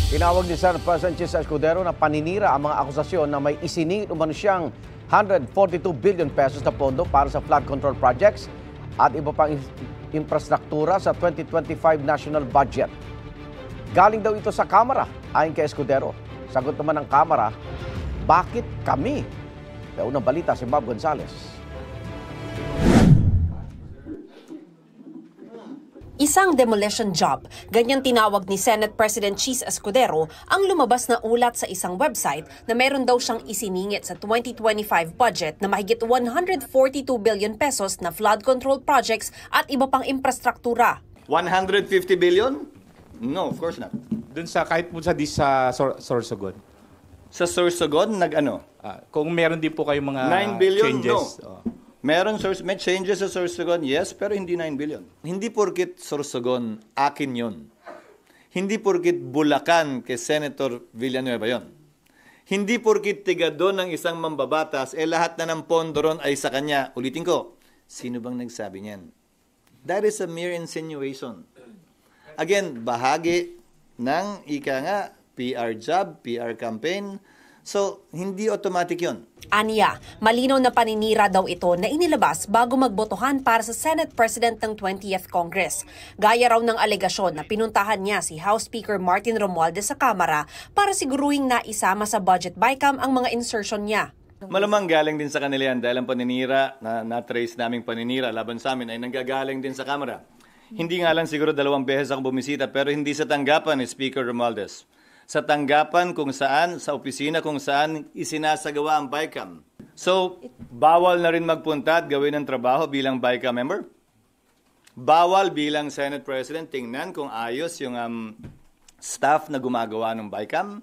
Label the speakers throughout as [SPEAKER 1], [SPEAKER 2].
[SPEAKER 1] Tinawag ni Senate President Chis Escudero na paninira ang mga akusasyon na may isiningit umano siyang 142 billion pesos na pondo para sa flood control projects at iba pang infrastruktura sa 2025 national budget. Galing daw ito sa Kamara, ayon kay Escudero. Sagot naman ng Kamara, bakit kami? May unang balita si Bob Gonzales.
[SPEAKER 2] Isang demolition job, ganyan tinawag ni Senate President Chis Escudero ang lumabas na ulat sa isang website na meron daw siyang isiningit sa 2025 budget na mahigit 142 billion pesos na flood control projects at iba pang infrastruktura.
[SPEAKER 3] 150 billion? No, of course not.
[SPEAKER 4] Dun sa kahit po sa Sorsogon.
[SPEAKER 3] Sa Sorsogon, nag-ano?
[SPEAKER 4] Kung meron din po kayong mga
[SPEAKER 3] 9 billion?
[SPEAKER 4] changes.
[SPEAKER 3] No. May changes sa Sorsogon, yes, pero hindi 9 billion. Hindi porkit Sorsogon, akin yon. Hindi porkit Bulacan kay Senator Villanueva yon. Hindi porkit tiga doon ng isang mambabatas, lahat na ng pondo ron ay sa kanya. Ulitin ko, sino bang nagsabi niyan? That is a mere insinuation. Again, bahagi ng PR job, PR campaign. So, hindi automatic yon.
[SPEAKER 2] Aniya, malinaw na paninira daw ito na inilabas bago magbotohan para sa Senate President ng 20th Congress. Gaya raw ng alegasyon na pinuntahan niya si House Speaker Martin Romualdez sa Kamara para siguruhing naisama sa budget bycam ang mga insertion niya.
[SPEAKER 3] Malamang galing din sa kanila yan dahil ang paninira na-trace naming paninira laban sa amin ay nanggagaling din sa Kamara. Hindi nga lang siguro 2 beses ako bumisita pero hindi sa tanggapan ni Speaker Romualdez. Sa tanggapan kung saan, sa opisina kung saan isinasagawa ang BICAM. So, bawal na rin magpunta at gawin ang trabaho bilang BICAM member? Bawal bilang Senate President tingnan kung ayos yung staff na gumagawa ng BICAM?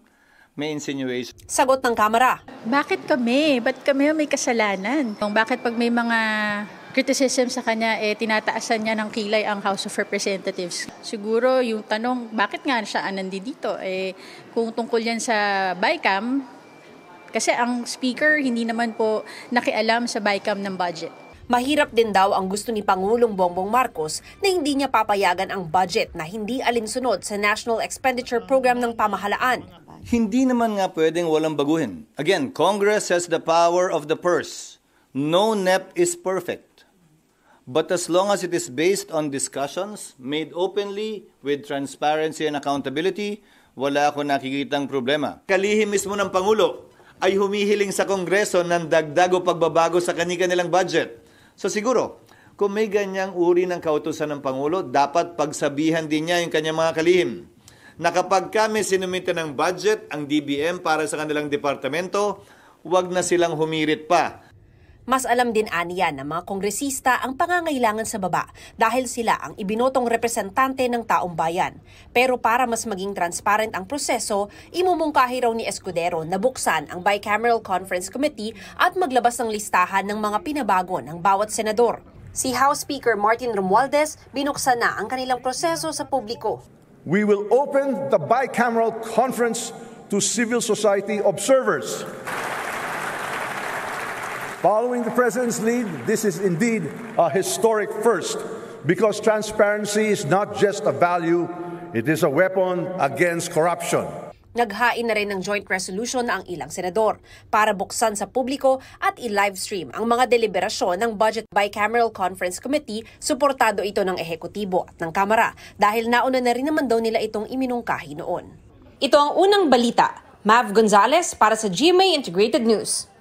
[SPEAKER 3] May insinuation.
[SPEAKER 2] Sagot ng Kamara.
[SPEAKER 5] Bakit kami? Ba't kami may kasalanan? Bakit pag may mga criticism sa kanya, tinataasan niya ng kilay ang House of Representatives? Siguro yung tanong, bakit nga siya nandito? Kung tungkol yan sa BICAM, kasi ang Speaker hindi naman po nakialam sa BICAM ng budget.
[SPEAKER 2] Mahirap din daw ang gusto ni Pangulong Bongbong Marcos na hindi niya papayagan ang budget na hindi alinsunod sa National Expenditure Program ng pamahalaan.
[SPEAKER 3] Hindi naman nga pwedeng walang baguhin. Again, Congress has the power of the purse. No NEP is perfect. But as long as it is based on discussions made openly with transparency and accountability, wala ako nakikitang problema. Kalihim mismo ng Pangulo ay humihiling sa Kongreso ng dagdag o pagbabago sa kanilang budget. So siguro, kung may ganyang uri ng kautusan ng Pangulo, dapat pagsabihan din niya yung kanyang mga kalihim na kapag kami sinumite ng budget, ang DBM para sa kanilang departamento, huwag na silang humirit pa.
[SPEAKER 2] Mas alam din aniya ng mga kongresista ang pangangailangan sa baba dahil sila ang ibinotong representante ng taong bayan. Pero para mas maging transparent ang proseso, imumungkahi raw ni Escudero na buksan ang Bicameral Conference Committee at maglabas ng listahan ng mga pinabago ng bawat senador. Si House Speaker Martin Romualdez, binuksan na ang kanilang proseso sa publiko.
[SPEAKER 6] We will open the Bicameral Conference to civil society observers. Following the President's lead, this is indeed a historic first because transparency is not just a value, it is a weapon against corruption.
[SPEAKER 2] Naghain na rin ng joint resolution ang ilang senador para buksan sa publiko at i-livestream ang mga deliberasyon ng Budget Bicameral Conference Committee. Suportado ito ng ehekutibo at ng Kamara dahil nauna na rin naman daw nila itong iminungkahi noon. Ito ang unang balita. Mav Gonzales para sa GMA Integrated News.